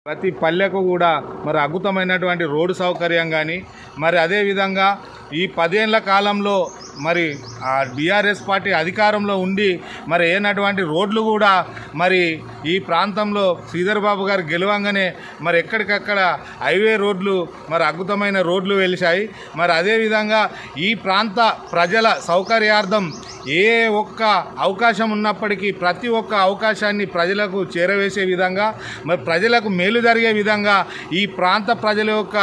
ప్రతి పల్లెకు కూడా మరి అద్భుతమైనటువంటి రోడ్డు సౌకర్యం కానీ మరి అదేవిధంగా ఈ 10 ఏళ్ల కాలంలో మరి ఆ బీఆర్ఎస్ పార్టీ అధికారంలో ఉండి మరి అయినటువంటి రోడ్లు కూడా మరి ఈ ప్రాంతంలో శ్రీధర్ బాబు గారు గెలవంగానే మరి ఎక్కడికక్కడ హైవే రోడ్లు మరి అద్భుతమైన రోడ్లు వెలిశాయి. మరి అదేవిధంగా ఈ ప్రాంత ప్రజల సౌకర్యార్థం ఏ ఒక్క అవకాశం ఉన్నప్పటికీ ప్రతి ఒక్క అవకాశాన్ని ప్రజలకు చేరవేసే విధంగా మరి ప్రజలకు మేలు జరిగే విధంగా ఈ ప్రాంత ప్రజల యొక్క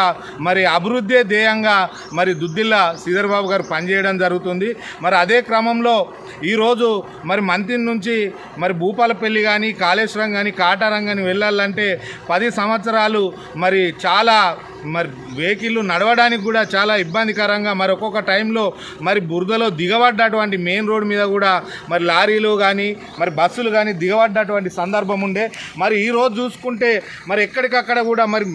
మరి అభివృద్ధి ధ్యేయంగా మరి దుద్దిల్ల శ్రీధర్ బాబు గారు పనిచేయడం జరుగుతుంది. మరి అదే క్రమంలో ఈరోజు మరి మంత్రి నుంచి మరి భూపాలపల్లి కానీ కాళేశ్వరం కానీ కాటారం కానీ వెళ్ళాలంటే 10 సంవత్సరాలు మరి చాలా మరి వెహికల్ నడవడానికి కూడా చాలా ఇబ్బందికరంగా మరి ఒక్కొక్క టైంలో మరి బురదలో దిగబడ్డటువంటి మెయిన్ రోడ్ మీద కూడా మరి లారీలు కానీ మరి బస్సులు కానీ దిగబడ్డటువంటి సందర్భం ఉండే. మరి ఈరోజు చూసుకుంటే మరి ఎక్కడికక్కడ కూడా మరి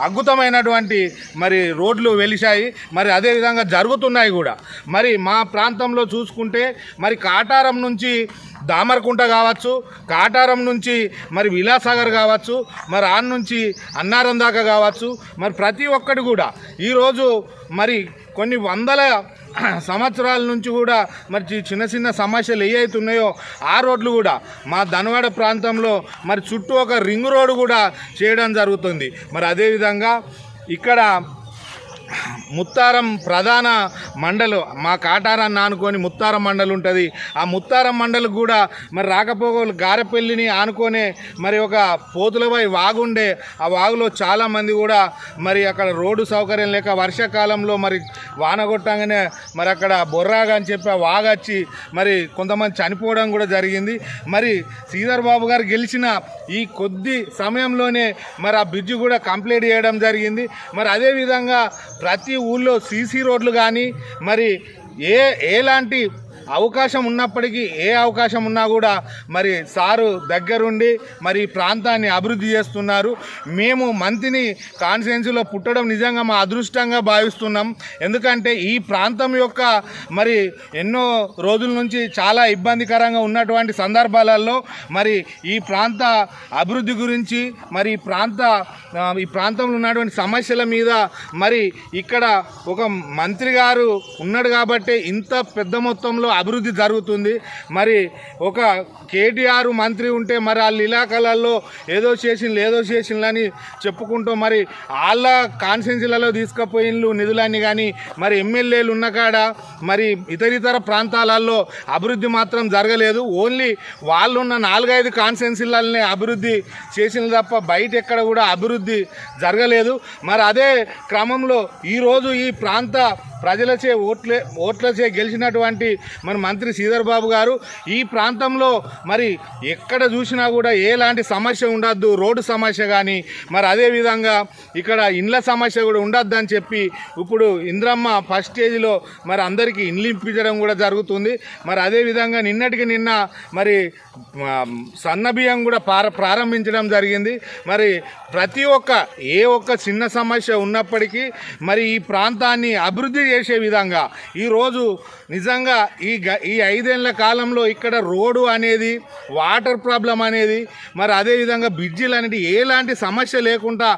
అద్భుతమైనటువంటి మరి రోడ్లు వెలిశాయి. మరి అదేవిధంగా జరుగుతున్నాయి కూడా. మరి మా ప్రాంతంలో చూసుకుంటే మరి కాటారం నుంచి దామరకుంట కావచ్చు, కాటారం నుంచి మరి విలాసాగర్ కావచ్చు, మరి ఆన్ నుంచి అన్నారం దాకా కావచ్చు, మరి ప్రతి ఒక్కటి కూడా ఈరోజు మరి కొన్ని వందల సంవత్సరాల నుంచి కూడా మరి చిన్న చిన్న సమస్యలు ఏవైతున్నాయో ఆ రోడ్లు కూడా మా ధనవాడ ప్రాంతంలో మరి చుట్టూ ఒక రింగ్ రోడ్డు కూడా చేయడం జరుగుతుంది. మరి అదేవిధంగా ఇక్కడ ముత్తారం ప్రధాన మండలు మా కాటారాన్ని ఆనుకొని ముత్తారం మండలి ఉంటుంది. ఆ ముత్తారం మండలి కూడా మరి రాకపోకలు గారెపల్లిని ఆనుకొనే మరి ఒక పోతులపై వాగుండే. ఆ వాగులో చాలామంది కూడా మరి అక్కడ రోడ్డు సౌకర్యం లేక వర్షాకాలంలో మరి వాన కొట్టంగానే మరి అక్కడ బొర్రాగా అని చెప్పి ఆ వాగొచ్చి మరి కొంతమంది చనిపోవడం కూడా జరిగింది. మరి శ్రీధర్ బాబు గారు గెలిచిన ఈ కొద్ది సమయంలోనే మరి ఆ బ్రిడ్జి కూడా కంప్లీట్ చేయడం జరిగింది. మరి అదేవిధంగా ప్రతి ఊళ్ళో సీసీ రోడ్లు కానీ మరి ఎలాంటి అవకాశం ఉన్నప్పటికీ ఏ అవకాశం ఉన్నా కూడా మరి సారు దగ్గరుండి మరి ప్రాంతాన్ని అభివృద్ధి చేస్తున్నారు. మేము మంత్రిని కాన్స్టిట్యున్సీలో పుట్టడం నిజంగా మా అదృష్టంగా భావిస్తున్నాం. ఎందుకంటే ఈ ప్రాంతం యొక్క మరి ఎన్నో రోజుల నుంచి చాలా ఇబ్బందికరంగా ఉన్నటువంటి సందర్భాలలో మరి ఈ ప్రాంత అభివృద్ధి గురించి మరి ఈ ప్రాంతంలో ఉన్నటువంటి సమస్యల మీద మరి ఇక్కడ ఒక మంత్రి గారు ఉన్నాడు కాబట్టి ఇంత పెద్ద మొత్తంలో అభివృద్ధి జరుగుతుంది. మరి ఒక కేటీఆర్ మంత్రి ఉంటే మరి వాళ్ళ ఇలాకాలలో ఏదో చేసిందని చెప్పుకుంటూ మరి వాళ్ళ కాన్స్టిట్యున్సీలలో తీసుకుపోయిన నిధులన్నీ కానీ మరి ఎమ్మెల్యేలు ఉన్న కాడ మరి ఇతర ప్రాంతాలలో అభివృద్ధి మాత్రం జరగలేదు. ఓన్లీ వాళ్ళున్న 4-5 కాన్స్టిట్యున్సీలనే అభివృద్ధి చేసిన తప్ప బయట ఎక్కడ కూడా అభివృద్ధి జరగలేదు. మరి అదే క్రమంలో ఈరోజు ఈ ప్రాంత ప్రజలచే ఓట్లచే గెలిచినటువంటి మన మంత్రి శ్రీధర్ బాబు గారు ఈ ప్రాంతంలో మరి ఎక్కడ చూసినా కూడా ఎలాంటి సమస్య ఉండద్దు, రోడ్డు సమస్య కానీ మరి అదేవిధంగా ఇక్కడ ఇండ్ల సమస్య కూడా ఉండద్దు అని చెప్పి ఇప్పుడు ఇంద్రమ్మ ఫస్ట్ స్టేజ్లో మరి అందరికీ ఇండ్లు ఇప్పించడం కూడా జరుగుతుంది. మరి అదేవిధంగా నిన్న మరి సన్నబియ్యం కూడా ప్రారంభించడం జరిగింది. మరి ప్రతి ఒక్క చిన్న సమస్య ఉన్నప్పటికీ మరి ఈ ప్రాంతాన్ని అభివృద్ధి చేసే విధంగా ఈరోజు నిజంగా ఈ 5 ఏళ్ల కాలంలో ఇక్కడ రోడ్డు అనేది, వాటర్ ప్రాబ్లం అనేది మరి అదేవిధంగా బ్రిడ్జిలు అనేది ఎలాంటి సమస్య లేకుండా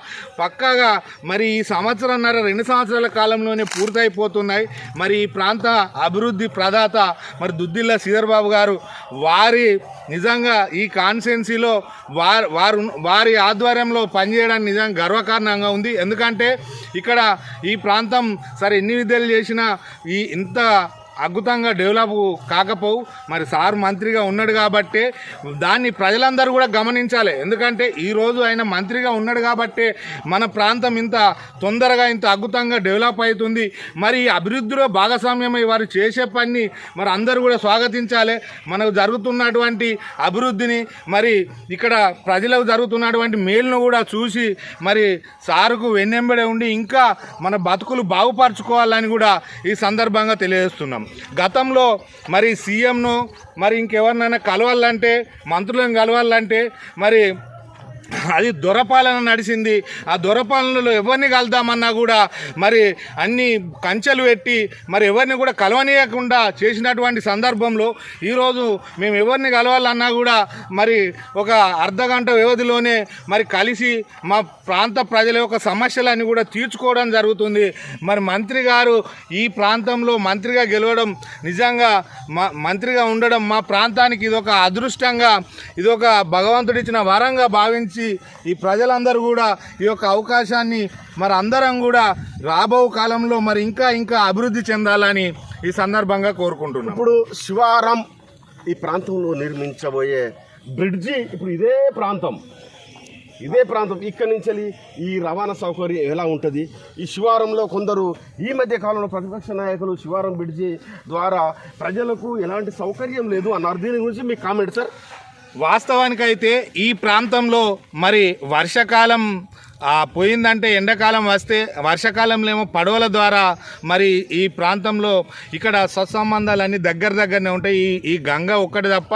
పక్కాగా మరి ఈ 1.5-2 సంవత్సరాల కాలంలోనే పూర్తయిపోతున్నాయి. మరి ఈ ప్రాంత అభివృద్ధి ప్రదాత మరి దుద్దిల్ల శ్రీధర్ బాబు గారు వారి నిజంగా ఈ కాన్స్టిట్యున్సీలో వారి ఆధ్వర్యంలో పనిచేయడానికి నిజంగా గర్వకారణంగా ఉంది. ఎందుకంటే ఇక్కడ ఈ ప్రాంతం సరే ఎన్ని విద్యలు చేసినా ఇంత అద్భుతంగా డెవలప్ కాకపోవు. మరి సార్ మంత్రిగా ఉన్నాడు కాబట్టి దాన్ని ప్రజలందరూ కూడా గమనించాలి. ఎందుకంటే ఈరోజు ఆయన మంత్రిగా ఉన్నాడు కాబట్టి మన ప్రాంతం ఇంత తొందరగా ఇంత అద్భుతంగా డెవలప్ అవుతుంది. మరి ఈ అభివృద్ధిలో భాగస్వామ్యమై వారు చేసే పని మరి అందరూ కూడా స్వాగతించాలి. మనకు జరుగుతున్నటువంటి అభివృద్ధిని మరి ఇక్కడ ప్రజలకు జరుగుతున్నటువంటి మేలును కూడా చూసి మరి సారుకు వెన్నెంబడే ఉండి ఇంకా మన బతుకులు బాగుపరచుకోవాలని కూడా ఈ సందర్భంగా తెలియజేస్తున్నాం. గతంలో మరి సీఎంను మరి ఇంకెవరినైనా కలవాలంటే, మంత్రులను కలవాలంటే మరి అది దొరపాలన నడిచింది. ఆ దొరపాలనలో ఎవరిని కలుద్దామన్నా కూడా మరి అన్ని కంచెలు పెట్టి మరి ఎవరిని కూడా కలవనీయకుండా చేసినటువంటి సందర్భంలో ఈరోజు మేము ఎవరిని కలవాలన్నా కూడా మరి ఒక అర్ధగంట వ్యవధిలోనే మరి కలిసి మా ప్రాంత ప్రజల యొక్క సమస్యలన్నీ కూడా తీర్చుకోవడం జరుగుతుంది. మరి మంత్రి గారు ఈ ప్రాంతంలో మంత్రిగా గెలవడం నిజంగా మంత్రిగా ఉండడం మా ప్రాంతానికి ఇదొక అదృష్టంగా, ఇదొక భగవంతుడిచ్చిన వరంగా భావించి ఈ ప్రజలందరూ కూడా ఈ యొక్క అవకాశాన్ని మరి అందరం కూడా రాబో కాలంలో మరి ఇంకా అభివృద్ధి చెందాలని ఈ సందర్భంగా కోరుకుంటున్నాం. ఇప్పుడు శివారం ఈ ప్రాంతంలో నిర్మించబోయే బ్రిడ్జి ఇప్పుడు ఇదే ప్రాంతం ఇక్కడి నుంచి ఈ రవాణా సౌకర్యం ఎలా ఉంటుంది? ఈ శివారంలో కొందరు ఈ మధ్య కాలంలో ప్రతిపక్ష నాయకులు శివారం బ్రిడ్జి ద్వారా ప్రజలకు ఎలాంటి సౌకర్యం లేదు అన్నారు. దీని గురించి మీ కామెంట్ సార్. వాస్తవానికైతే ఈ ప్రాంతంలో మరి వర్షాకాలం పోయిందంటే ఎండాకాలం వస్తే వర్షాకాలంలో ఏమో పడవల ద్వారా మరి ఈ ప్రాంతంలో ఇక్కడ సత్సంబంధాలన్నీ దగ్గరనే ఉంటాయి. ఈ గంగ ఒక్కటి తప్ప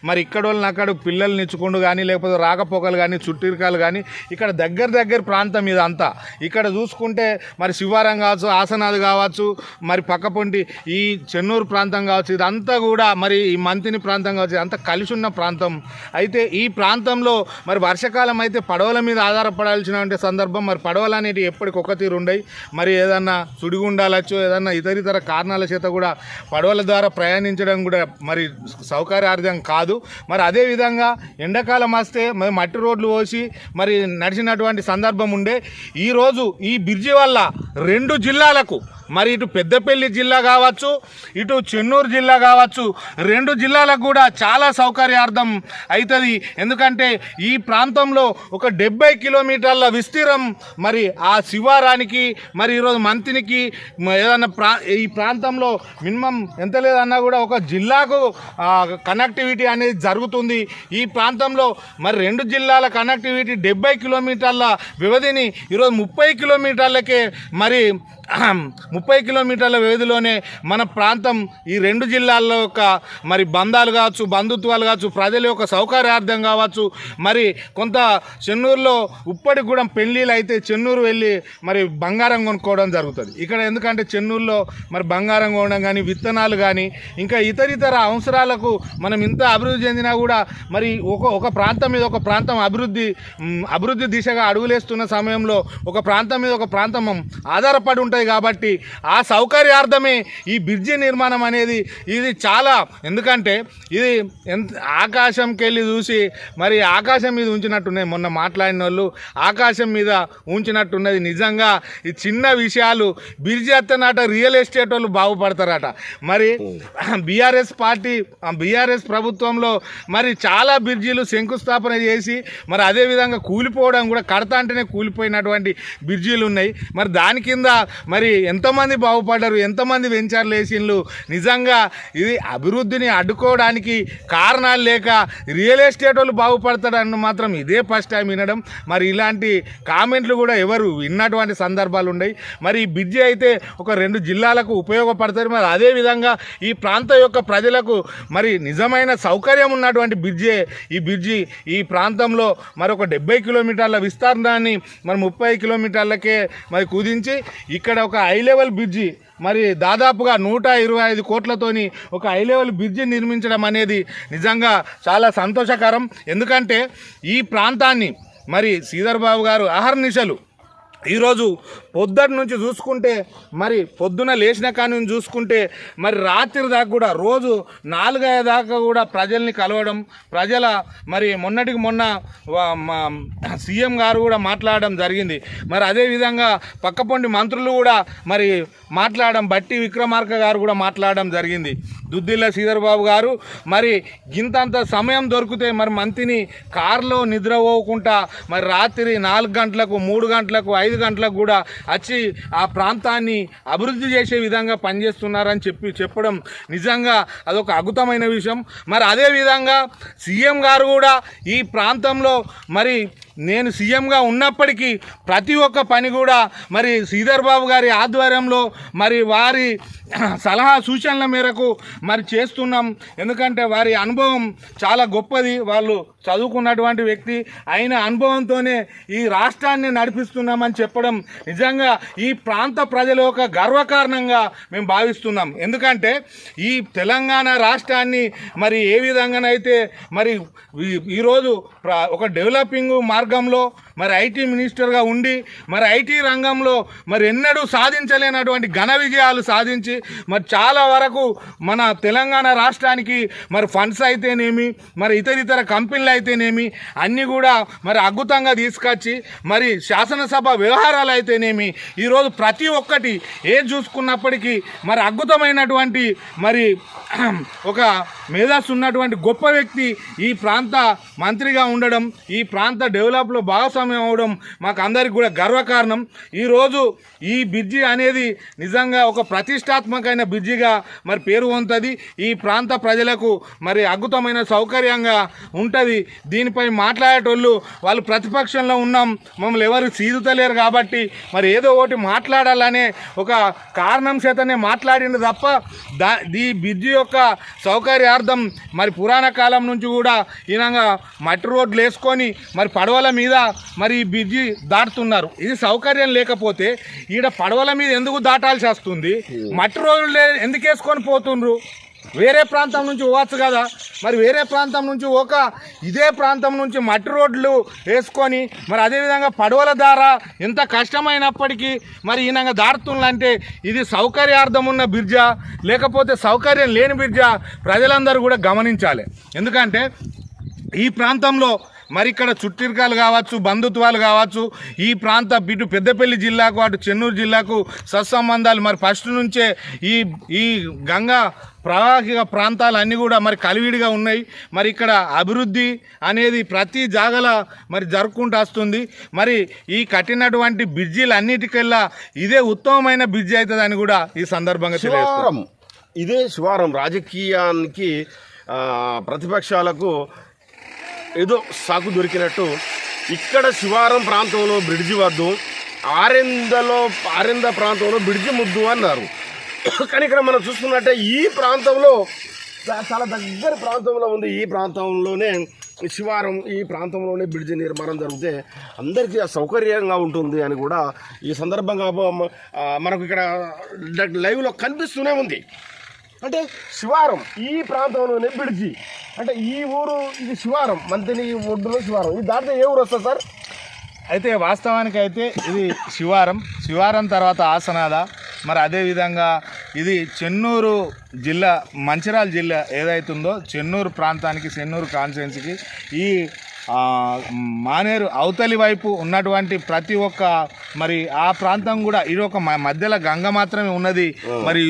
మరి ఇక్కడ వాళ్ళని అక్కడ పిల్లలు నిచ్చుకుంటూ కానీ లేకపోతే రాకపోకలు కానీ చుట్టిరికాలు కానీ ఇక్కడ దగ్గర ప్రాంతం ఇదంతా. ఇక్కడ చూసుకుంటే మరి శివారం కావచ్చు, ఆసనాలు కావచ్చు, మరి పక్కపొంటి ఈ చెన్నూరు ప్రాంతం కావచ్చు, ఇదంతా కూడా మరి ఈ మంతిని ప్రాంతం కావచ్చు, అంతా కలిసి ఉన్న ప్రాంతం. అయితే ఈ ప్రాంతంలో మరి వర్షాకాలం అయితే పడవల మీద ఆధారపడాల్సిన సందర్భం. మరి పడవలు అనేవి ఎప్పటికొక తీరు ఉండయి. మరి ఏదన్నా సుడిగుండాలచ్చు, ఏదన్నా ఇతర కారణాల చేత కూడా పడవల ద్వారా ప్రయాణించడం కూడా మరి సౌకర్యార్థం కాదు. మరి అదేవిధంగా ఎండాకాలం వస్తే మరి మట్టి రోడ్లు పోసి మరి నడిచినటువంటి సందర్భం ఉండే. ఈరోజు ఈ బ్రిడ్జి వల్ల 2 జిల్లాలకు మరి ఇటు పెద్దపల్లి జిల్లా కావచ్చు, ఇటు చెన్నూరు జిల్లా కావచ్చు, 2 జిల్లాలకు కూడా చాలా సౌకర్యార్థం అవుతుంది. ఎందుకంటే ఈ ప్రాంతంలో ఒక 70 కిలోమీటర్ల విస్తీర్ణం మరి ఆ శివారానికి మరి ఈరోజు మంతినికి ఏదన్నా ఈ ప్రాంతంలో మినిమం ఎంత లేదన్నా కూడా ఒక జిల్లాకు కనెక్టివిటీ అనేది జరుగుతుంది. ఈ ప్రాంతంలో మరి 2 జిల్లాల కనెక్టివిటీ 70 కిలోమీటర్ల వ్యవధిని ఈరోజు 30 కిలోమీటర్లకే మరి 30 కిలోమీటర్ల వ్యవధిలోనే మన ప్రాంతం ఈ 2 జిల్లాల్లో యొక్క మరి బంధాలు కావచ్చు, బంధుత్వాలు కావచ్చు, ప్రజల యొక్క సౌకర్యార్థం కావచ్చు. మరి కొంత చెన్నూరులో ఉప్పడిగూడెం పెళ్ళిళ్ళు అయితే చెన్నూరు వెళ్ళి మరి బంగారం కొనుక్కోవడం జరుగుతుంది ఇక్కడ. ఎందుకంటే చెన్నూరులో మరి బంగారం కొనడం కానీ, విత్తనాలు కానీ, ఇంకా ఇతర అవసరాలకు మనం ఇంత అభివృద్ధి చెందినా కూడా మరి ఒక ప్రాంతం మీద ఒక ప్రాంతం అభివృద్ధి దిశగా అడుగులేస్తున్న సమయంలో ఒక ప్రాంతం మీద ఒక ప్రాంతం ఆధారపడి ఉంటుంది. కాబట్టి ఆ సౌకర్యార్థమే ఈ బ్రిడ్జి నిర్మాణం అనేది ఇది చాలా. ఎందుకంటే ఇది ఆకాశంకి వెళ్ళి చూసి మరి ఆకాశం మీద ఉంచినట్టున్నాయి. మొన్న మాట్లాడిన వాళ్ళు ఆకాశం మీద ఉంచినట్టున్నది. నిజంగా ఈ చిన్న విషయాలు బ్రిడ్జి ఎత్తనట రియల్ ఎస్టేట్ వాళ్ళు బాగుపడతారట. మరి బీఆర్ఎస్ ప్రభుత్వంలో మరి చాలా బ్రిడ్జిలు శంకుస్థాపన చేసి మరి అదేవిధంగా కూలిపోవడం కూడా, కడతా అంటేనే కూలిపోయినటువంటి బ్రిడ్జిలు ఉన్నాయి. మరి దాని కింద మరి ఎంతమంది బాగుపడ్డారు, ఎంతమంది వెంచర్లు వేసిండ్రు. నిజంగా ఇది అభివృద్ధిని అడ్డుకోవడానికి కారణాలు లేక రియల్ ఎస్టేట్ వాళ్ళు బాగుపడతాడని మాత్రం ఇదే ఫస్ట్ టైం వినడం. మరి ఇలాంటి కామెంట్లు కూడా ఎవరు విన్నటువంటి సందర్భాలు ఉన్నాయి. మరి ఈ బ్రిడ్జి అయితే ఒక 2 జిల్లాలకు ఉపయోగపడతారు. మరి అదేవిధంగా ఈ ప్రాంతం యొక్క ప్రజలకు మరి నిజమైన సౌకర్యం ఉన్నటువంటి ఈ బ్రిడ్జి ఈ ప్రాంతంలో మరి ఒక 70 కిలోమీటర్ల విస్తీర్ణాన్ని మరి 30 కిలోమీటర్లకే మరి కుదించి ఇక్కడ ఒక హై లెవెల్ బ్రిడ్జి మరి దాదాపుగా 125 కోట్లతోని ఒక హై లెవెల్ బ్రిడ్జి నిర్మించడం అనేది నిజంగా చాలా సంతోషకరం. ఎందుకంటే ఈ ప్రాంతాన్ని మరి శ్రీధర్ బాబు గారు అహర్నిశలు ఈరోజు పొద్దుటి నుంచి చూసుకుంటే మరి పొద్దున లేచిన కాని నుంచి చూసుకుంటే మరి రాత్రి దాకా కూడా రోజు 4-5 దాకా కూడా ప్రజల్ని కలవడం, ప్రజల మరి మొన్నటికి మొన్న సీఎం గారు కూడా మాట్లాడడం జరిగింది. మరి అదేవిధంగా పక్కపొంటి మంత్రులు కూడా మరి మాట్లాడడం, బట్టి విక్రమార్క గారు కూడా మాట్లాడడం జరిగింది. దుద్దిల్ల శ్రీధర్ బాబు గారు మరి ఇంతంత సమయం దొరికితే మరి మంత్రిని కారులో నిద్రపోకుండా మరి రాత్రి 4 గంటలకు, 3 గంటలకు, 5 గంటలకు కూడా వచ్చి ఆ ప్రాంతాన్ని అభివృద్ధి చేసే విధంగా పనిచేస్తున్నారని చెప్పడం నిజంగా అదొక అద్భుతమైన విషయం. మరి అదేవిధంగా సీఎం గారు కూడా ఈ ప్రాంతంలో మరి నేను సీఎంగా ఉన్నప్పటికీ ప్రతి ఒక్క పని కూడా మరి శ్రీధర్ బాబు గారి ఆధ్వర్యంలో మరి వారి సలహా సూచనల మేరకు మరి చేస్తున్నాం. ఎందుకంటే వారి అనుభవం చాలా గొప్పది. వాళ్ళు చదువుకున్నటువంటి వ్యక్తి అయిన అనుభవంతోనే ఈ రాష్ట్రాన్ని నడిపిస్తున్నామని చెప్పడం నిజంగా ఈ ప్రాంత ప్రజల యొక్క గర్వకారణంగా మేము భావిస్తున్నాం. ఎందుకంటే ఈ తెలంగాణ రాష్ట్రాన్ని మరి ఏ విధంగానైతే మరి ఈరోజు ఒక డెవలపింగ్ మార్గంలో మరి ఐటీ మినిస్టర్గా ఉండి మరి ఐటీ రంగంలో మరి ఎన్నడూ సాధించలేనటువంటి ఘన విజయాలు సాధించి మరి చాలా వరకు మన తెలంగాణ రాష్ట్రానికి మరి ఫండ్స్ అయితేనేమి మరి ఇతర కంపెనీలు అయితేనేమి అన్నీ కూడా మరి అద్భుతంగా తీసుకొచ్చి మరి శాసనసభ వ్యవహారాలు అయితేనేమి ఈరోజు ప్రతి ఒక్కటి ఏది చూసుకున్నప్పటికీ మరి అద్భుతమైనటువంటి మరి ఒక మేధస్సు ఉన్నటువంటి గొప్ప వ్యక్తి ఈ ప్రాంత మంత్రిగా ఉండడం, ఈ ప్రాంత డెవలప్లో భాగస్వామ్యం అవడం మాకు అందరికి కూడా గర్వకారణం. ఈరోజు ఈ బ్రిడ్జి అనేది నిజంగా ఒక ప్రతిష్టాత్మకమైన బ్రిడ్జిగా మరి పేరు పొందుతుంది. ఈ ప్రాంత ప్రజలకు మరి అద్భుతమైన సౌకర్యంగా ఉంటుంది. దీనిపై మాట్లాడేటోళ్ళు వాళ్ళు ప్రతిపక్షంలో ఉన్నాం, మమ్మల్ని ఎవరు సీదుతలేరు కాబట్టి మరి ఏదో ఒకటి మాట్లాడాలనే ఒక కారణం చేతనే మాట్లాడింది తప్ప ఈ బ్రిడ్జి యొక్క సౌకర్యార్థం మరి పురాణ కాలం నుంచి కూడా ఈనంగా మట్టి రోడ్లు వేసుకొని మరి పడవల మీద మరి ఈ బ్రిడ్జి దాటుతున్నారు. ఇది సౌకర్యం లేకపోతే ఈడ పడవల మీద ఎందుకు దాటాల్సి వస్తుంది? మట్టి రోడ్లు ఎందుకు వేసుకొని పోతుండ్రు? వేరే ప్రాంతం నుంచి పోవచ్చు కదా. మరి వేరే ప్రాంతం నుంచి ఇదే ప్రాంతం నుంచి మట్టి రోడ్లు వేసుకొని మరి అదేవిధంగా పడవల ద్వారా ఎంత కష్టమైనప్పటికీ మరి ఈయనంగా దాటుతుందంటే ఇది సౌకర్యార్థం ఉన్న బ్రిడ్జా లేకపోతే సౌకర్యం లేని బ్రిడ్జా ప్రజలందరూ కూడా గమనించాలి. ఎందుకంటే ఈ ప్రాంతంలో మరి ఇక్కడ చుట్టిరకాలు కావచ్చు, బంధుత్వాలు కావచ్చు, ఈ ప్రాంత ఇటు పెద్దపల్లి జిల్లాకు అటు చెన్నూరు జిల్లాకు సత్సంబంధాలు మరి ఫస్ట్ నుంచే ఈ గంగా ప్రవాహిక ప్రాంతాలు అన్నీ కూడా మరి కలివిడిగా ఉన్నాయి. మరి ఇక్కడ అభివృద్ధి అనేది ప్రతి జాగల మరి జరుపుకుంటూ వస్తుంది. మరి ఈ కట్టినటువంటి బ్రిడ్జీలు అన్నిటికల్లా ఇదే ఉత్తమమైన బ్రిడ్జి అవుతుందని కూడా ఈ సందర్భంగా తెలియజేస్తాం. ఇదే శివారం రాజకీయానికి ప్రతిపక్షాలకు ఏదో సాకు దొరికినట్టు ఇక్కడ శివారం ప్రాంతంలో బ్రిడ్జి వద్దు, ఆరెంద ప్రాంతంలో బ్రిడ్జి ముద్దు అన్నారు. కానీ ఇక్కడ మనం చూసుకున్నట్టే ఈ ప్రాంతంలో చాలా దగ్గర ప్రాంతంలో ఉంది. ఈ ప్రాంతంలోనే శివారం, ఈ ప్రాంతంలోనే బ్రిడ్జి నిర్మాణం జరిగితే అందరికీ సౌకర్యంగా ఉంటుంది అని కూడా ఈ సందర్భంగా మనకు ఇక్కడ లైవ్లో కనిపిస్తూనే ఉంది. అంటే శివారం ఈ ప్రాంతంలోనే బ్రిడ్జి, అంటే ఈ ఊరు ఇది శివారం, మంతిని ఒడ్డులో శివారం. ఇది దాటితే ఏ ఊరు వస్తుంది సార్? అయితే వాస్తవానికి అయితే ఇది శివారం తర్వాత ఆసనాద. మరి అదేవిధంగా ఇది చెన్నూరు జిల్లా, మంచిర్యాల జిల్లా ఏదైతుందో చెన్నూరు ప్రాంతానికి, చెన్నూరు కాన్స్టిట్యున్సీకి ఈ మానేరు అవతలి వైపు ఉన్నటువంటి ప్రతి ఒక్క మరి ఆ ప్రాంతం కూడా ఇది ఒక మధ్యలో గంగ మాత్రమే ఉన్నది. మరి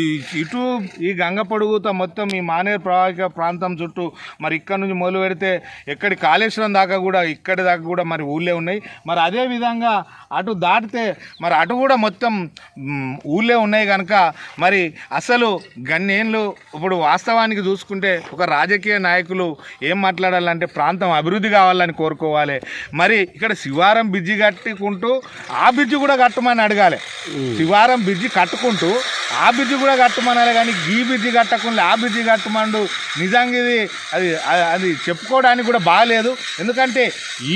ఇటు ఈ గంగ పొడుగుతో మొత్తం ఈ మానేరు ప్రవాహిక ప్రాంతం చుట్టూ మరి ఇక్కడ నుంచి మొదలు పెడితే ఎక్కడి కాళేశ్వరం దాకా కూడా ఇక్కడి దాకా కూడా మరి ఊళ్ళే ఉన్నాయి. మరి అదేవిధంగా అటు దాటితే మరి అటు కూడా మొత్తం ఊళ్ళే ఉన్నాయి కనుక మరి అసలు గన్నేళ్ళు ఇప్పుడు వాస్తవానికి చూసుకుంటే ఒక రాజకీయ నాయకులు ఏం మాట్లాడాలంటే ప్రాంతం అభివృద్ధి కావాలని కోరుకోవాలి. మరి ఇక్కడ శివారం బ్రిడ్జి కట్టుకుంటూ ఆ బ్రిడ్జి కూడా కట్టమని అడగాలి. శివారం బ్రిడ్జి కట్టుకుంటూ ఆ బ్రిడ్జి కూడా కట్టమనాలి, కానీ ఈ బ్రిడ్జి కట్టకుండా ఆ బ్రిడ్జి కట్టమండు నిజంగా ఇది అది చెప్పుకోవడానికి కూడా బాగాలేదు. ఎందుకంటే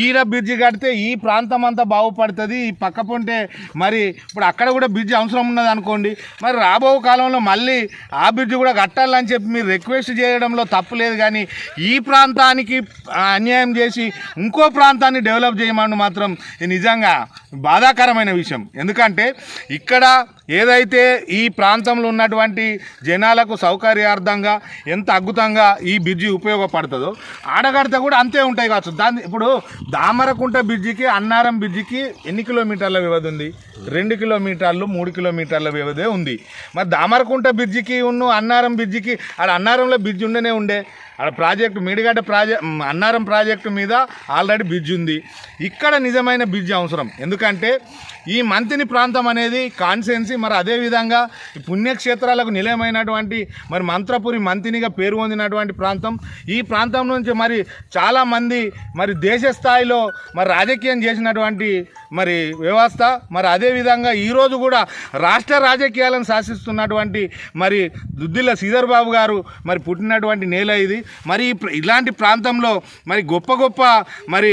ఈడ బ్రిడ్జి కడితే ఈ ప్రాంతం అంతా బాగుపడుతుంది. ఈ పక్క పొంటే మరి ఇప్పుడు అక్కడ కూడా బ్రిడ్జి అవసరం ఉన్నది అనుకోండి, మరి రాబో కాలంలో మళ్ళీ ఆ బ్రిడ్జి కూడా కట్టాలని చెప్పి మీరు రిక్వెస్ట్ చేయడంలో తప్పు లేదు. కానీ ఈ ప్రాంతానికి అన్యాయం చేసి ఇంకో ప్రాంతాన్ని డెవలప్ చేయమని మాత్రం నిజంగా బాధాకరమైన విషయం. ఎందుకంటే ఇక్కడ ఏదైతే ఈ ప్రాంతంలో ఉన్నటువంటి జనాలకు సౌకర్యార్థంగా ఎంత అద్భుతంగా ఈ బ్రిడ్జి ఉపయోగపడుతుందో ఆడగడితే కూడా అంతే ఉంటాయి కావచ్చు. ఇప్పుడు దామరకుంట బ్రిడ్జికి అన్నారం బ్రిడ్జికి ఎన్ని కిలోమీటర్ల వ్యవధి ఉంది? 2 కిలోమీటర్లు 3 కిలోమీటర్ల వ్యవధే ఉంది. మరి దామరకుంట బ్రిడ్జికి అన్నారం బ్రిడ్జికి అన్నారంలో బ్రిడ్జి ఉండే అక్కడ ప్రాజెక్టు మేడిగడ్డ అన్నారం ప్రాజెక్టు మీద ఆల్రెడీ బ్రిడ్జ్ ఉంది. ఇక్కడ నిజమైన బ్రిడ్జ్ అవసరం. ఎందుకంటే ఈ మంతిని ప్రాంతం అనేది కాన్స్టిట్యున్సీ, మరి అదేవిధంగా ఈ పుణ్యక్షేత్రాలకు నిలయమైనటువంటి మరి మంత్రపురి మంతినిగా పేరు పొందినటువంటి ప్రాంతం. ఈ ప్రాంతం నుంచి మరి చాలామంది మరి దేశ స్థాయిలో మరి రాజకీయం చేసినటువంటి మరి వ్యవస్థ, మరి అదేవిధంగా ఈరోజు కూడా రాష్ట్ర రాజకీయాలను శాసిస్తున్నటువంటి మరి దుద్దిల్ల శ్రీధర్ బాబు గారు మరి పుట్టినటువంటి నేల ఇది. మరి ఇలాంటి ప్రాంతంలో మరి గొప్ప గొప్ప మరి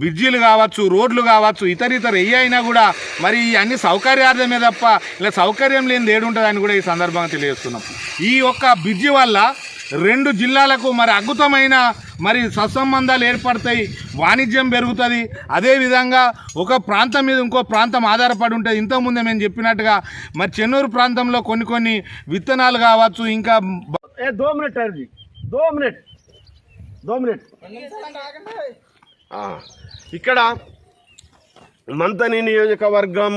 బ్రిడ్జిలు కావచ్చు, రోడ్లు కావచ్చు, ఇతర ఏ అయినా కూడా మరి అన్ని సౌకర్యార్థమే తప్ప ఇలా సౌకర్యం లేనిది ఏడుంటుందని కూడా ఈ సందర్భంగా తెలియజేస్తున్నాం. ఈ యొక్క బ్రిడ్జి వల్ల 2 జిల్లాలకు మరి అద్భుతమైన మరి సత్సంబంధాలు ఏర్పడతాయి, వాణిజ్యం పెరుగుతుంది. అదేవిధంగా ఒక ప్రాంతం మీద ఇంకో ప్రాంతం ఆధారపడి ఉంటుంది. ఇంతకుముందే మేము చెప్పినట్టుగా మరి చెన్నూరు ప్రాంతంలో కొన్ని విత్తనాలు కావచ్చు, ఇంకా 2 మినిట్ ఇక్కడ మంతని నియోజకవర్గం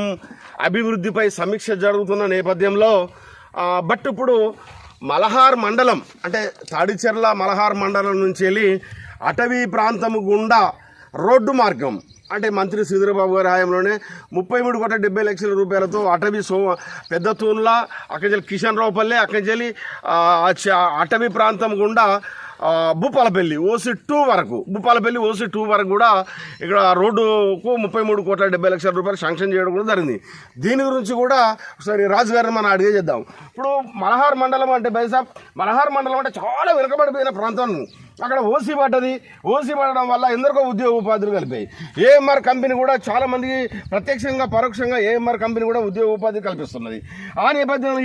అభివృద్ధిపై సమీక్ష జరుగుతున్న నేపథ్యంలో బట్ ఇప్పుడు మలహార్ మండలం అంటే తాడిచెర్ల మలహార్ మండలం నుంచి వెళ్ళి అటవీ ప్రాంతము గుండా రోడ్డు మార్గం అంటే మంత్రి శ్రీధరబాబు గారి హయాంలోనే 33,70,00,000 రూపాయలతో అటవీ పెద్ద తూన్ల అక్కడి కిషన్ రావుపల్లి అక్కడి అటవీ ప్రాంతం గుండా భూపాలపల్లి OC2 వరకు భూపాలపల్లి OC2 వరకు కూడా ఇక్కడ రోడ్డుకు 33,70,00,000 రూపాయలు శాంక్షన్ చేయడం కూడా జరిగింది. దీని గురించి కూడా ఒకసారి రాజు గారిని మనం అడిగే చేద్దాం. ఇప్పుడు మలహార్ మండలం అంటే బైసాబ్ మలహార్ మండలం అంటే చాలా వెనుకబడిపోయిన ప్రాంతం. అక్కడ ఓసీ పడ్డది. ఓసీ పడడం వల్ల ఎందరికో ఉద్యోగ ఉపాధులు కలిపాయి. ఏఎంఆర్ కంపెనీ కూడా చాలా మందికి ప్రత్యక్షంగా పరోక్షంగా ఏఎంఆర్ కంపెనీ కూడా ఉద్యోగ ఉపాధి కల్పిస్తున్నది.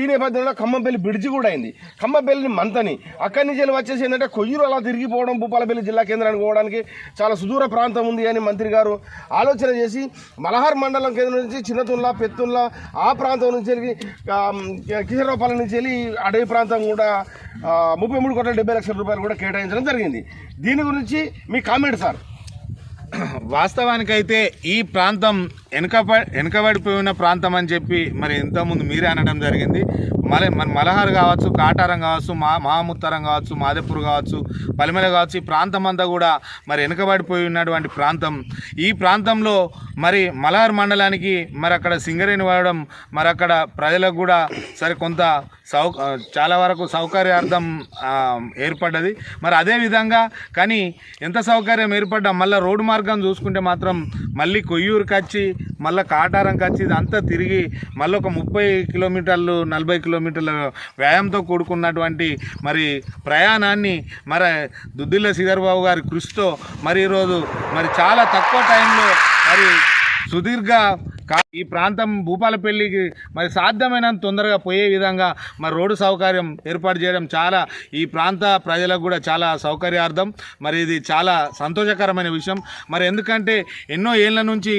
ఈ నేపథ్యంలో ఖమ్మంపల్లి బ్రిడ్జి కూడా అయింది. ఖమ్మంపల్లి మంతని అక్కడి నుంచి వచ్చేసి ఏంటంటే కొయ్యూరు అలా తిరిగిపోవడం, భూపాలపల్లి జిల్లా కేంద్రానికి పోవడానికి చాలా సుదూర ప్రాంతం ఉంది అని మంత్రి గారు ఆలోచన చేసి మలహార్ మండలం కేంద్రం నుంచి చిన్నతుల్లా పెత్తుల్లా ఆ ప్రాంతం నుంచి వెళ్ళి కిషన్రావుపల్లి నుంచి వెళ్ళి అడవి ప్రాంతం కూడా 33,70,00,000 రూపాయలు కూడా కేటాయించడం జరిగింది. దీని గురించి మీ కామెంట్ సార్. వాస్తవానికైతే ఈ ప్రాంతం వెనుకబడిపోయిన ప్రాంతం అని చెప్పి మరి ఇంతకుముందు మీరే అనడం జరిగింది. మన మలహార్ కావచ్చు, కాటారం కావచ్చు, మహాముత్తరం కావచ్చు, మాదేపూర్ కావచ్చు, పలిమెల కావచ్చు, ఈ ప్రాంతం అంతా కూడా మరి వెనుకబడిపోయి ఉన్నటువంటి ప్రాంతం. ఈ ప్రాంతంలో మరి మలహార్ మండలానికి మరి అక్కడ సింగరేణి వాడడం మరి అక్కడ ప్రజలకు కూడా సరే కొంత చాలా వరకు సౌకర్యార్థం ఏర్పడ్డది. మరి అదేవిధంగా కానీ ఎంత సౌకర్యం ఏర్పడ్డా మళ్ళీ రోడ్డు మార్గం చూసుకుంటే మాత్రం మళ్ళీ కొయ్యూరుకి వచ్చి మళ్ళీ కాటారంకి వచ్చి ఇదంతా తిరిగి మళ్ళీ ఒక 30 కిలోమీటర్లు 40 కిలోమీటర్ల వ్యాయామంతో కూడుకున్నటువంటి మరి ప్రయాణాన్ని మరి దుద్దిల్ల శ్రీధరబాబు గారి కృషితో మరి ఈరోజు మరి చాలా తక్కువ టైంలో మరి సుదీర్ఘ ఈ ప్రాంతం భూపాలపల్లికి మరి సాధ్యమైనంత తొందరగా పోయే విధంగా మరి రోడ్డు సౌకర్యం ఏర్పాటు చేయడం చాలా ఈ ప్రాంత ప్రజలకు కూడా చాలా సౌకర్యార్థం. మరి ఇది చాలా సంతోషకరమైన విషయం. మరి ఎందుకంటే ఎన్నో ఏళ్ళ నుంచి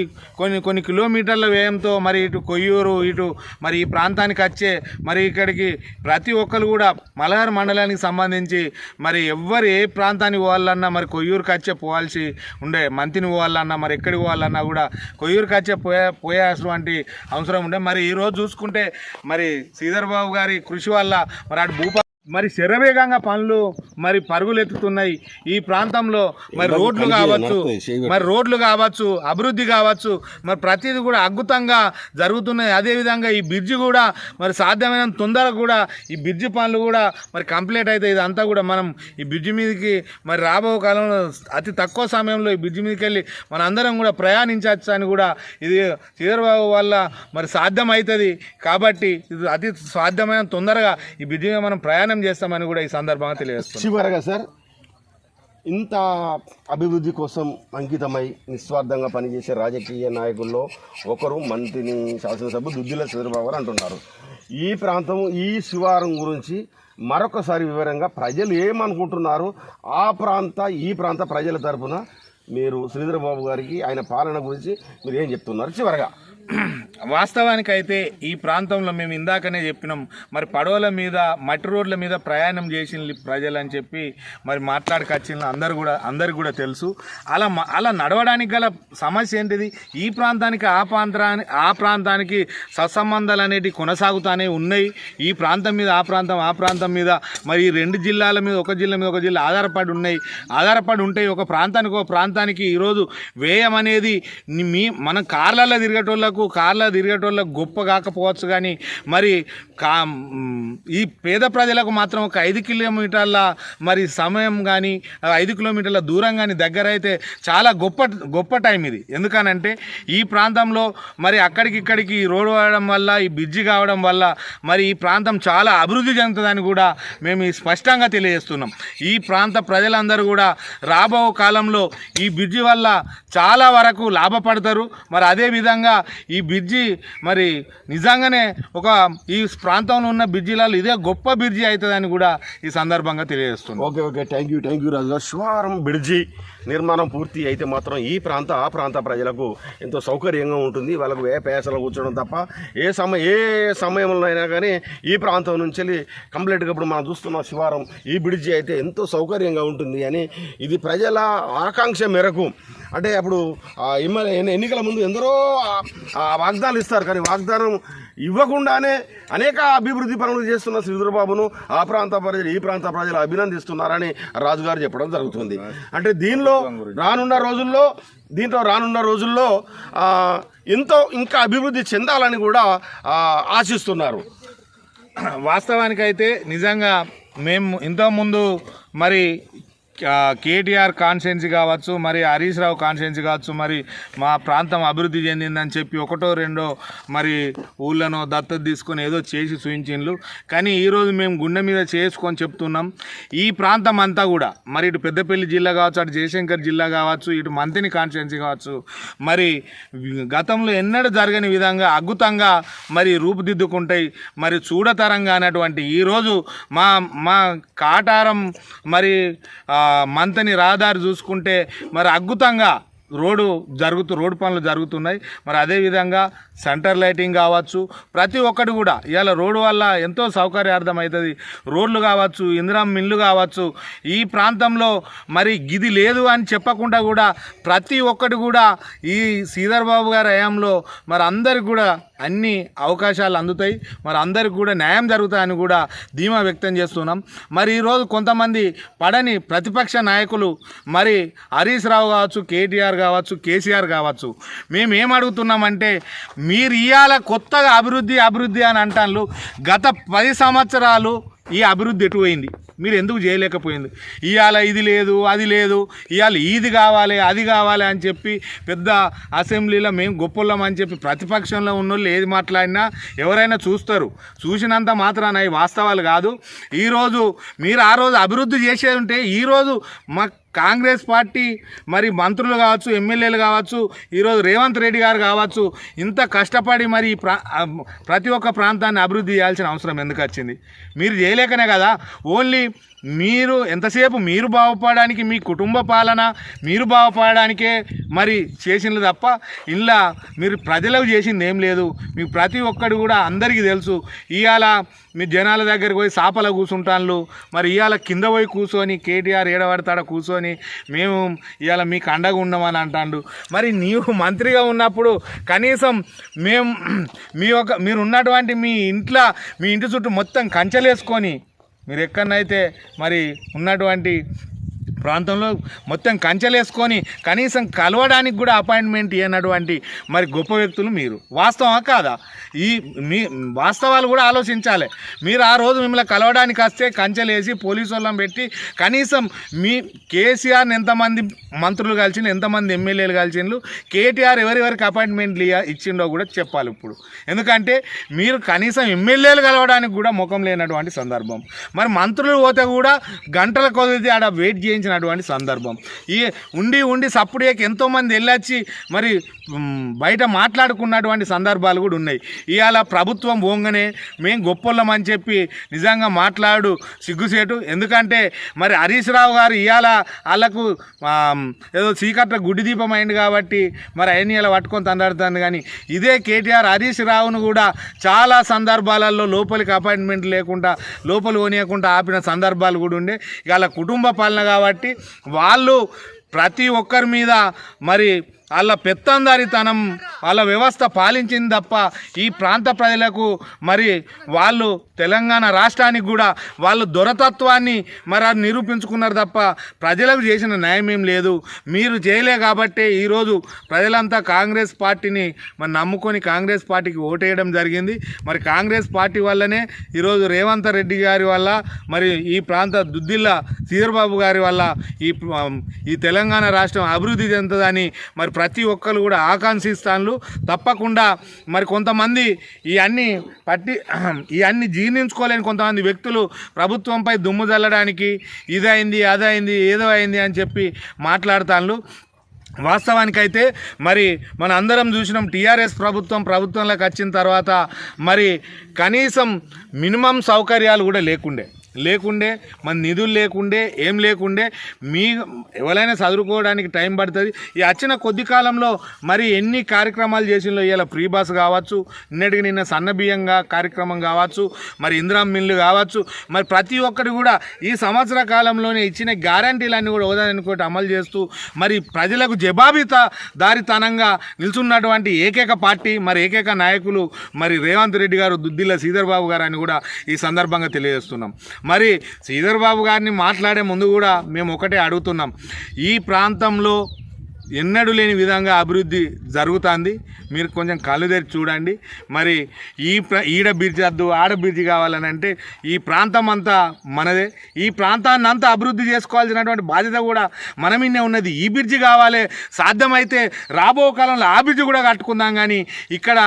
కొన్ని కిలోమీటర్ల వ్యయంతో మరి ఇటు కొయ్యూరు ఇటు మరి ఈ ప్రాంతానికి వచ్చే మరి ఇక్కడికి ప్రతి ఒక్కరు కూడా మలహార్ మండలానికి సంబంధించి మరి ఎవ్వరు ఏ ప్రాంతానికి పోవాలన్నా మరి కొయ్యూరుకి వచ్చే పోవాల్సి ఉండే, మంతిని పోవాలన్నా మరి ఎక్కడికి పోవాలన్నా కూడా కొయ్యూరుకి వచ్చే పోయేటువంటి అవసరం ఉండే. మరి ఈరోజు చూసుకుంటే మరి శ్రీధరబాబు గారి కృషి వల్ల మరి అటు మరి శరవేగంగా పనులు మరి పరుగులెత్తుతున్నాయి. ఈ ప్రాంతంలో మరి రోడ్లు కావచ్చు అభివృద్ధి కావచ్చు మరి ప్రతిదీ కూడా అద్భుతంగా జరుగుతున్నాయి. అదేవిధంగా ఈ బ్రిడ్జి కూడా మరి సాధ్యమైన తొందరగా కూడా ఈ బ్రిడ్జి పనులు కూడా మరి కంప్లీట్ అవుతాయి. ఇదంతా కూడా మనం ఈ బ్రిడ్జి మీదకి మరి రాబో కాలంలో అతి తక్కువ సమయంలో ఈ బ్రిడ్జి మీదకి వెళ్ళి మన అందరం కూడా ప్రయాణించవచ్చు అని కూడా ఇది శ్రీధరబాబు వల్ల మరి సాధ్యం అవుతుంది. కాబట్టి ఇది అతి సాధ్యమైన తొందరగా ఈ బ్రిడ్జి మీద మనం ప్రయాణం చేస్తామని కూడా ఈ సందర్భంగా తెలియజేస్తాం. చివరగా సార్, ఇంత అభివృద్ధి కోసం అంకితమై నిస్వార్థంగా పనిచేసే రాజకీయ నాయకుల్లో ఒకరు మంత్రిని శాసనసభ్యులు దుద్దిల్ల శ్రీధరబాబు గారు అంటున్నారు. ఈ ప్రాంతం ఈ శివారం గురించి మరొకసారి వివరంగా ప్రజలు ఏమనుకుంటున్నారు, ఈ ప్రాంత ప్రజల తరఫున మీరు శ్రీధరబాబు గారికి ఆయన పాలన గురించి మీరు ఏం చెప్తున్నారు చివరగా? వాస్తవానికైతే ఈ ప్రాంతంలో మేము ఇందాకనే చెప్పినాం, మరి పడవల మీద మట్టి రోడ్ల మీద ప్రయాణం చేసిన ప్రజలు అని చెప్పి మరి మాట్లాడుకొచ్చిన అందరికి కూడా తెలుసు. అలా నడవడానికి గల సమస్య ఏంటిది? ఈ ప్రాంతానికి ఆ ప్రాంతానికి సత్సంబంధాలు అనేటివి కొనసాగుతూనే ఉన్నాయి. ఈ ప్రాంతం మీద ఆ ప్రాంతం మీద మరి ఈ రెండు జిల్లాల మీద ఒక జిల్లా ఆధారపడి ఉంటాయి. ఒక ప్రాంతానికి ఈరోజు వ్యయం అనేది మనం కార్లలో తిరిగేటోళ్ళకు గొప్ప కాకపోవచ్చు, కానీ మరి ఈ పేద ప్రజలకు మాత్రం ఒక 5 కిలోమీటర్ల మరి సమయం కానీ 5 కిలోమీటర్ల దూరం కానీ దగ్గర అయితే చాలా గొప్ప టైం ఇది. ఎందుకనంటే ఈ ప్రాంతంలో మరి అక్కడికి రోడ్డు వాడడం వల్ల, ఈ బ్రిడ్జి కావడం వల్ల మరి ఈ ప్రాంతం చాలా అభివృద్ధి చెందుతుందని కూడా మేము స్పష్టంగా తెలియజేస్తున్నాం. ఈ ప్రాంత ప్రజలందరూ కూడా రాబో కాలంలో ఈ బ్రిడ్జి వల్ల చాలా వరకు లాభపడతారు. మరి అదేవిధంగా ఈ బ్రిడ్జి మరి నిజంగానే ఈ ప్రాంతంలో ఉన్న బ్రిడ్జిలలో ఇదే గొప్ప బ్రిడ్జి అవుతుందని కూడా ఈ సందర్భంగా తెలియజేస్తుంది. ఓకే థ్యాంక్ యూ రాజు గారు. శివారం బ్రిడ్జి నిర్మాణం పూర్తి అయితే మాత్రం ఈ ఆ ప్రాంత ప్రజలకు ఎంతో సౌకర్యంగా ఉంటుంది. వాళ్ళకు పేసలు కూర్చోవడం తప్ప ఏ సమయంలో అయినా కానీ ఈ ప్రాంతం నుంచి వెళ్ళి కంప్లీట్గా ఇప్పుడు మనం చూస్తున్న శివారం ఈ బ్రిడ్జి అయితే ఎంతో సౌకర్యంగా ఉంటుంది అని ఇది ప్రజల ఆకాంక్ష మేరకు. అంటే అప్పుడు ఎన్నికల ముందు ఎందరో వాగ్దానాలు ఇస్తారు, కానీ వాగ్దానం ఇవ్వకుండానే అనేక అభివృద్ధి పనులు చేస్తున్న శ్రీధరబాబును ఆ ప్రాంత ప్రజలు ఈ ప్రాంత ప్రజలు అభినందిస్తున్నారని రాజుగారు చెప్పడం జరుగుతుంది. అంటే రానున్న రోజుల్లో ఎంతో ఇంకా అభివృద్ధి చెందాలని కూడా ఆశిస్తున్నారు. వాస్తవానికైతే నిజంగా మేము ఇంతకుముందు మరి కేటీఆర్ కాన్స్టిట్యున్సీ కావచ్చు, మరి హరీష్ రావు కాన్స్టిట్యున్సీ కావచ్చు, మరి మా ప్రాంతం అభివృద్ధి చెందిందని చెప్పి ఒకటో రెండో మరి ఊళ్ళను దత్తత తీసుకొని ఏదో చేసి చూపించిండ్రు. కానీ ఈరోజు మేము గుండె మీద చేసుకొని చెప్తున్నాం, ఈ ప్రాంతం అంతా కూడా మరి ఇటు పెద్దపల్లి జిల్లా కావచ్చు, అటు జయశంకర్ జిల్లా కావచ్చు, ఇటు మంతిని కాన్స్టిట్యున్సీ కావచ్చు, మరి గతంలో ఎన్నడూ జరగని విధంగా అద్భుతంగా మరి రూపుదిద్దుకుంటాయి. మరి చూడతరంగా అన్నటువంటి ఈరోజు మా కాటారం మరి మంతని రహదారి చూసుకుంటే మరి అద్భుతంగా రోడ్డు పనులు జరుగుతున్నాయి. మరి అదేవిధంగా సెంటర్ లైటింగ్ కావచ్చు, ప్రతి ఒక్కటి కూడా ఇవాళ రోడ్డు వల్ల ఎంతో సౌకర్యార్థం అవుతుంది. రోడ్లు కావచ్చు, ఇందిరమ్మ ఇల్లు కావచ్చు, ఈ ప్రాంతంలో మరి గిది లేదు అని చెప్పకుండా కూడా ప్రతి ఒక్కటి కూడా ఈ శ్రీధర్ బాబు గారి హయాంలో మరి అందరికి కూడా అన్ని అవకాశాలు అందుతాయి, మరి అందరికి కూడా న్యాయం జరుగుతాయని కూడా ధీమా వ్యక్తం చేస్తున్నాం. మరి ఈరోజు కొంతమంది పడని ప్రతిపక్ష నాయకులు మరి హరీష్ రావు కావచ్చు, కేటీఆర్ కావచ్చు, కేసీఆర్ కావచ్చు, మేము అడుగుతున్నామంటే మీరు ఇవాళ కొత్తగా అభివృద్ధి అని అంటారు. గత 10 సంవత్సరాలు ఈ అభివృద్ధి ఎటు పోయింది? మీరు ఎందుకు చేయలేకపోయింది? ఇవాళ ఇది లేదు అది లేదు, ఇవాళ ఇది కావాలి అది కావాలి అని చెప్పి పెద్ద అసెంబ్లీలో మేము గొప్పలం అని చెప్పి ప్రతిపక్షంలో ఉన్నోళ్ళు ఏది మాట్లాడినా ఎవరైనా చూస్తారు. చూసినంత మాత్రాన ఈ వాస్తవాలు కాదు. ఈరోజు మీరు ఆ రోజు అభివృద్ధి చేసేది ఉంటే ఈరోజు మా కాంగ్రెస్ పార్టీ మరి మంత్రులు కావచ్చు, ఎమ్మెల్యేలు కావచ్చు, ఈరోజు రేవంత్ రెడ్డి గారు కావచ్చు, ఇంత కష్టపడి మరి ప్రతి ఒక్క ప్రాంతాన్ని అభివృద్ధి చేయాల్సిన అవసరం ఎందుకు వచ్చింది? మీరు చేయలేకనే కదా. ఓన్లీ మీరు ఎంతసేపు మీరు బాగుపడడానికి, మీ కుటుంబ పాలన మీరు బాగుపడడానికే మరి చేసింది తప్ప ఇలా మీరు ప్రజలకు చేసింది ఏం లేదు. మీకు ప్రతి ఒక్కడు కూడా అందరికీ తెలుసు. ఇవాళ మీ జనాల దగ్గరికి పోయి సాపల కూర్చుంటాను, మరి ఇవాళ కింద పోయి కూర్చొని కేటీఆర్ ఏడబడతాడ కూర్చొని మేము ఇవాళ మీకు అండగా ఉన్నామని అంటాడు. మరి నీవు మంత్రిగా ఉన్నప్పుడు కనీసం మేము మీరు ఉన్నటువంటి మీ ఇంటి చుట్టూ మొత్తం కంచెలేసుకొని మీరు ఎక్కడనైతే మరి ఉన్నటువంటి ప్రాంతంలో మొత్తం కంచెలేసుకొని కనీసం కలవడానికి కూడా అపాయింట్మెంట్ ఇవ్వనటువంటి మరి గొప్ప వ్యక్తులు మీరు. వాస్తవమా కాదా? మీ వాస్తవాలు కూడా ఆలోచించాలి. మీరు ఆ రోజు మిమ్మల్ని కలవడానికి వస్తే కంచెలేసి పోలీసు వాళ్ళని పెట్టి కనీసం మీ కేసీఆర్ని ఎంతమంది మంత్రులు కలిసిండు, ఎంతమంది ఎమ్మెల్యేలు కలిసిండ్రు, కేటీఆర్ ఎవరెవరికి అపాయింట్మెంట్లు ఇచ్చిండో కూడా చెప్పాలి ఇప్పుడు. ఎందుకంటే మీరు కనీసం ఎమ్మెల్యేలు కలవడానికి కూడా ముఖం లేనటువంటి సందర్భం. మరి మంత్రులు పోతే కూడా గంటల కొద్ది ఆడ వెయిట్ చేయించిన వచ్చినటువంటి సందర్భం. ఈ ఉండి సప్పుడేకి ఎంతోమంది వెళ్ళొచ్చి మరి బయట మాట్లాడుకున్నటువంటి సందర్భాలు కూడా ఉన్నాయి. ఇవాళ ప్రభుత్వం పోగానే మేము గొప్పోళ్ళం అని చెప్పి నిజంగా మాట్లాడు సిగ్గుసేటు. ఎందుకంటే మరి హరీష్ రావు గారు ఇవాళ వాళ్ళకు ఏదో చీకట్ల గుడ్డి దీపం అయింది కాబట్టి మరి ఆయన ఇలా పట్టుకొని తండాడుతాను. కానీ ఇదే కేటీఆర్ హరీష్ రావును కూడా చాలా సందర్భాలలో లోపలికి అపాయింట్మెంట్ లేకుండా లోపలి పోనీయకుండా ఆపిన సందర్భాలు కూడా ఉండే. ఇవాళ కుటుంబ పాలన కాబట్టి వాళ్ళు ప్రతి ఒక్కరి మీద మరి వాళ్ళ పెత్తందారితనం వాళ్ళ వ్యవస్థ పాలించింది తప్ప ఈ ప్రాంత ప్రజలకు మరి వాళ్ళు తెలంగాణ రాష్ట్రానికి కూడా వాళ్ళు దొరతత్వాన్ని మరి అది నిరూపించుకున్నారు తప్ప ప్రజలకు చేసిన న్యాయం ఏం లేదు. మీరు చేయలే కాబట్టే ఈరోజు ప్రజలంతా కాంగ్రెస్ పార్టీని మరి నమ్ముకొని కాంగ్రెస్ పార్టీకి ఓటేయడం జరిగింది. మరి కాంగ్రెస్ పార్టీ వల్లనే ఈరోజు రేవంత్ రెడ్డి గారి వల్ల మరి ఈ ప్రాంత దుద్దిల్ల శ్రీధర్బాబు గారి వల్ల ఈ తెలంగాణ రాష్ట్రం అభివృద్ధి చెందుతుందని మరి ప్రతి ఒక్కరు కూడా ఆకాంక్షిస్తాను. తప్పకుండా మరి కొంతమంది ఇవన్నీ జీర్ణించుకోలేని కొంతమంది వ్యక్తులు ప్రభుత్వంపై దుమ్ము చల్లడానికి ఇదైంది అదైంది ఏదో అయింది అని చెప్పి మాట్లాడతాను. వాస్తవానికైతే మరి మన అందరం చూసినాం టీఆర్ఎస్ ప్రభుత్వంలోకి వచ్చిన తర్వాత మరి కనీసం మినిమం సౌకర్యాలు కూడా లేకుండే మన నిధులు లేకుండే ఏం లేకుండే. ఎవరైనా చదువుకోవడానికి టైం పడుతుంది. ఈ వచ్చిన కొద్ది కాలంలో మరి ఎన్ని కార్యక్రమాలు చేసిందో ఇలా ఫ్రీ బస్ కావచ్చు, నిన్న సన్న బియ్యంగా కార్యక్రమం కావచ్చు, మరి ఇందిరా మిల్లు కావచ్చు, మరి ప్రతి ఒక్కటి కూడా ఈ సంవత్సర కాలంలోనే ఇచ్చిన గ్యారంటీలన్నీ కూడా ఒకదానికొకటి అమలు చేస్తూ మరి ప్రజలకు జవాబుదారీతనంగా నిల్చున్నటువంటి ఏకైక పార్టీ మరి ఏకైక నాయకులు మరి రేవంత్ రెడ్డి గారు, దుద్దిల్ల శ్రీధర్బాబు గారు అని కూడా ఈ సందర్భంగా తెలియజేస్తున్నాం. మరి శ్రీధర్బాబు గారిని మాట్లాడే ముందు కూడా మేము ఒకటే అడుగుతున్నాం, ఈ ప్రాంతంలో ఎన్నడూ లేని విధంగా అభివృద్ధి జరుగుతుంది. మీరు కొంచెం కళ్ళు తెరిచి చూడండి. మరి ఈడ బ్రిడ్జి వద్దు ఆడ బ్రిడ్జి కావాలని అంటే ఈ ప్రాంతం అంతా మనదే. ఈ ప్రాంతాన్ని అంతా అభివృద్ధి చేసుకోవాల్సినటువంటి బాధ్యత కూడా మన మీదే ఉన్నది. ఈ బ్రిడ్జి కావాలి, సాధ్యమైతే రాబో కాలంలో ఆ బ్రిడ్జి కూడా కట్టుకుందాం. కానీ ఇక్కడ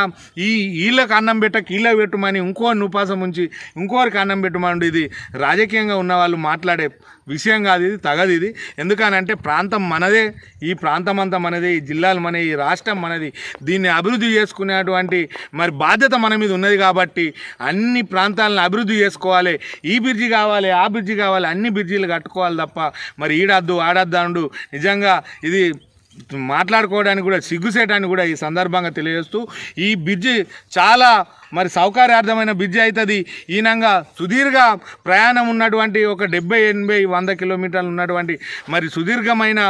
వీళ్ళకి అన్నం పెట్టక వీళ్ళకి పెట్టమని ఇంకోరిని ఉపాసం ఉంచి ఇంకోరికి అన్నం పెట్టమని ఇది రాజకీయంగా ఉన్న వాళ్ళు మాట్లాడే విషయం కాదు, ఇది తగదు. ఇది ఎందుకనంటే ప్రాంతం మనదే, ఈ ప్రాంతం అంతా మనదే, ఈ జిల్లాలు మనది, ఈ రాష్ట్రం మనది. దీన్ని అభివృద్ధి చేసుకునేటువంటి మరి బాధ్యత మన మీద ఉన్నది కాబట్టి అన్ని ప్రాంతాలను అభివృద్ధి చేసుకోవాలి. ఈ బ్రిడ్జి కావాలి, ఆ బ్రిడ్జి కావాలి, అన్ని బ్రిడ్జీలు కట్టుకోవాలి తప్ప మరి ఈడద్దు ఆడద్దు నిజంగా ఇది మాట్లాడుకోవడానికి కూడా సిగ్గుసేటాన్ని కూడా ఈ సందర్భంగా తెలియజేస్తూ ఈ బ్రిడ్జి చాలా మరి సౌకర్యార్థమైన బ్రిడ్జి అవుతుంది. ఈనంగా సుదీర్ఘ ప్రయాణం ఉన్నటువంటి ఒక 70, 80, 100 కిలోమీటర్లు ఉన్నటువంటి మరి సుదీర్ఘమైన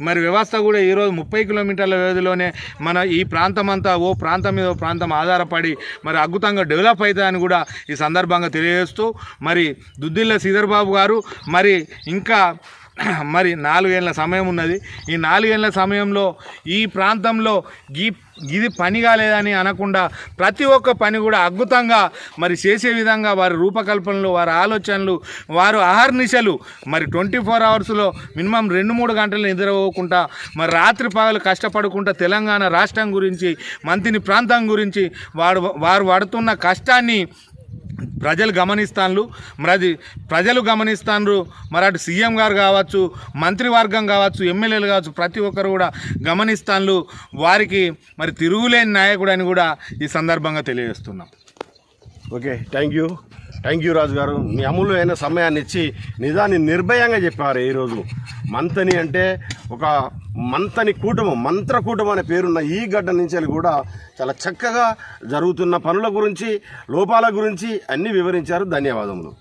మరి వ్యవస్థ కూడా ఈరోజు 30 కిలోమీటర్ల వ్యవధిలోనే మన ఈ ప్రాంతం అంతా ఓ ప్రాంతం మీద ఓ ప్రాంతం ఆధారపడి మరి అద్భుతంగా డెవలప్ అవుతుందని కూడా ఈ సందర్భంగా తెలియజేస్తూ మరి దుద్దిల్ల శ్రీధర్బాబు గారు మరి ఇంకా మరి 4 ఏళ్ళ సమయం ఉన్నది. ఈ 4 ఏళ్ళ సమయంలో ఈ ప్రాంతంలో ఇది పని కాలేదని అనకుండా ప్రతి ఒక్క పని కూడా అద్భుతంగా మరి చేసే విధంగా వారి రూపకల్పనలు, వారి ఆలోచనలు, వారు ఆహర్నిశలు మరి 24 అవర్స్లో మినిమం 2-3 గంటలు నిద్రపోకుండా మరి రాత్రి పగలు కష్టపడుకుంటా తెలంగాణ రాష్ట్రం గురించి, మంత్రిని ప్రాంతం గురించి వారు పడుతున్న కష్టాన్ని ప్రజలు గమనిస్తాను. మరి అటు సీఎం గారు కావచ్చు, మంత్రివర్గం కావచ్చు, ఎమ్మెల్యేలు కావచ్చు, ప్రతి ఒక్కరు కూడా గమనిస్తాను. వారికి మరి తిరుగులేని నాయకుడు అని కూడా ఈ సందర్భంగా తెలియజేస్తున్నాం. ఓకే, థ్యాంక్ యూ రాజు గారు. మీ అమూల్యమైన సమయాన్ని ఇచ్చి నిజాన్ని నిర్భయంగా చెప్పారు. ఈరోజు మంతని అంటే ఒక మంత్ర కూటమి అనే పేరున్న ఈ గడ్డ నుంచి కూడా చాలా చక్కగా జరుగుతున్న పనుల గురించి, లోపాల గురించి అన్నీ వివరించారు. ధన్యవాదములు.